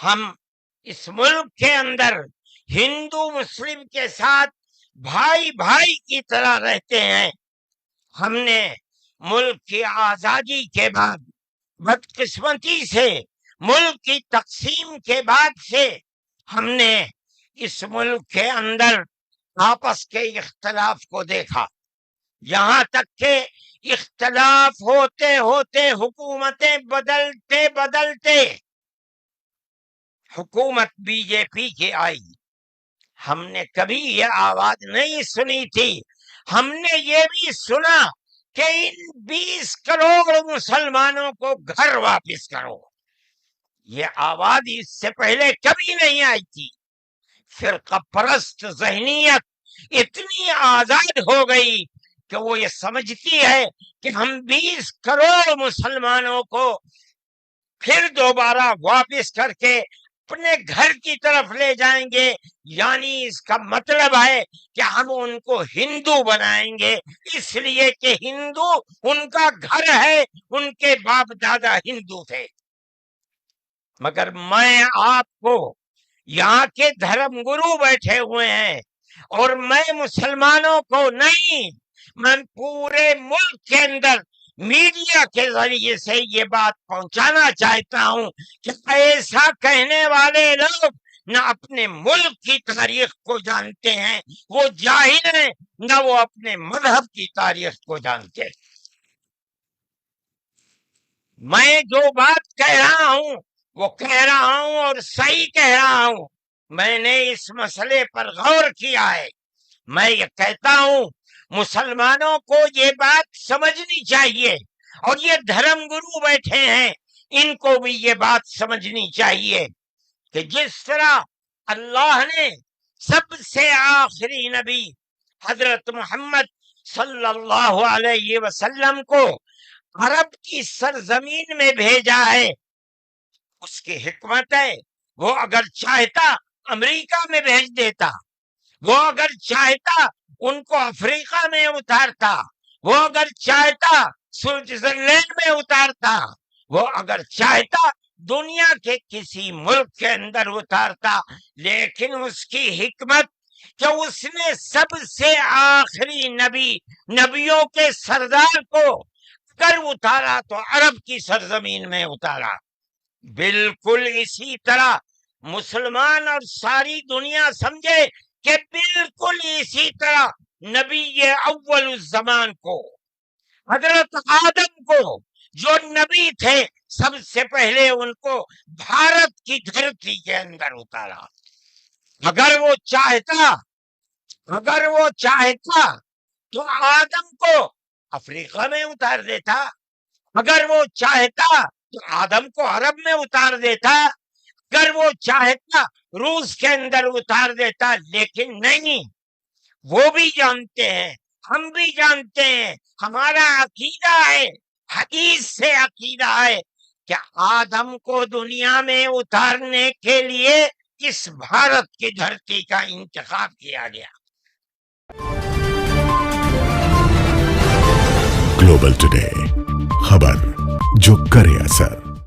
ہم اس ملک کے اندر ہندو مسلم کے ساتھ بھائی بھائی کی طرح رہتے ہیں. ہم نے ملک کی آزادی کے بعد بدقسمتی سے ملک کی تقسیم کے بعد سے ہم نے اس ملک کے اندر آپس کے اختلاف کو دیکھا، یہاں تک کہ اختلاف ہوتے ہوتے حکومتیں بدلتے بدلتے حکومت بی جے پی کی آئی. ہم نے کبھی یہ آواز نہیں سنی تھی. ہم نے یہ بھی سنا کہ ان 20 کروڑ مسلمانوں کو گھر واپس کرو. یہ آواز اس سے پہلے کبھی نہیں آئی تھی. فرقہ پرست ذہنیت اتنی آزاد ہو گئی کہ وہ یہ سمجھتی ہے کہ ہم 20 کروڑ مسلمانوں کو پھر دوبارہ واپس کر کے اپنے گھر کی طرف لے جائیں گے، یعنی اس کا مطلب ہے کہ ہم ان کو ہندو بنائیں گے، اس لیے کہ ہندو ان کا گھر ہے، ان کے باپ دادا ہندو تھے. مگر میں آپ کو یہاں کے دھرم گرو بیٹھے ہوئے ہیں اور میں مسلمانوں کو نہیں، میں پورے ملک کے اندر میڈیا کے ذریعے سے یہ بات پہنچانا چاہتا ہوں کہ ایسا کہنے والے لوگ نہ اپنے ملک کی تاریخ کو جانتے ہیں، وہ جاہل ہیں، نہ وہ اپنے مذہب کی تاریخ کو جانتے ہیں. میں جو بات کہہ رہا ہوں وہ کہہ رہا ہوں اور صحیح کہہ رہا ہوں. میں نے اس مسئلے پر غور کیا ہے. میں یہ کہتا ہوں مسلمانوں کو یہ بات سمجھنی چاہیے، اور یہ دھرم گرو بیٹھے ہیں ان کو بھی یہ بات سمجھنی چاہیے کہ جس طرح اللہ نے سب سے آخری نبی حضرت محمد صلی اللہ علیہ وسلم کو عرب کی سرزمین میں بھیجا ہے، اس کی حکمت ہے. وہ اگر چاہتا امریکہ میں بھیج دیتا، وہ اگر چاہتا ان کو افریقہ میں اتارتا، وہ اگر چاہتا سوئٹزرلینڈ میں اتارتا، وہ اگر چاہتا دنیا کے کسی ملک کے اندر اتارتا، لیکن اس کی حکمت کہ اس نے سب سے آخری نبیوں کے سردار کو اگر اتارا تو عرب کی سرزمین میں اتارا. بالکل اسی طرح مسلمان اور ساری دنیا سمجھے کہ بالکل اسی طرح نبی اول الزمان کو، حضرت آدم کو جو نبی تھے، سب سے پہلے ان کو بھارت کی دھرتی کے اندر اتارا. اگر وہ چاہتا تو آدم کو افریقہ میں اتار دیتا، اگر وہ چاہتا تو آدم کو عرب میں اتار دیتا، اگر وہ چاہتا روس کے اندر اتار دیتا. لیکن نہیں، وہ بھی جانتے ہیں، ہم بھی جانتے ہیں، ہمارا عقیدہ ہے، حدیث سے عقیدہ ہے کہ آدم کو دنیا میں اتارنے کے لیے اس بھارت کی دھرتی کا انتخاب کیا گیا. گلوبل ٹوڈے، خبر جو کرے اثر.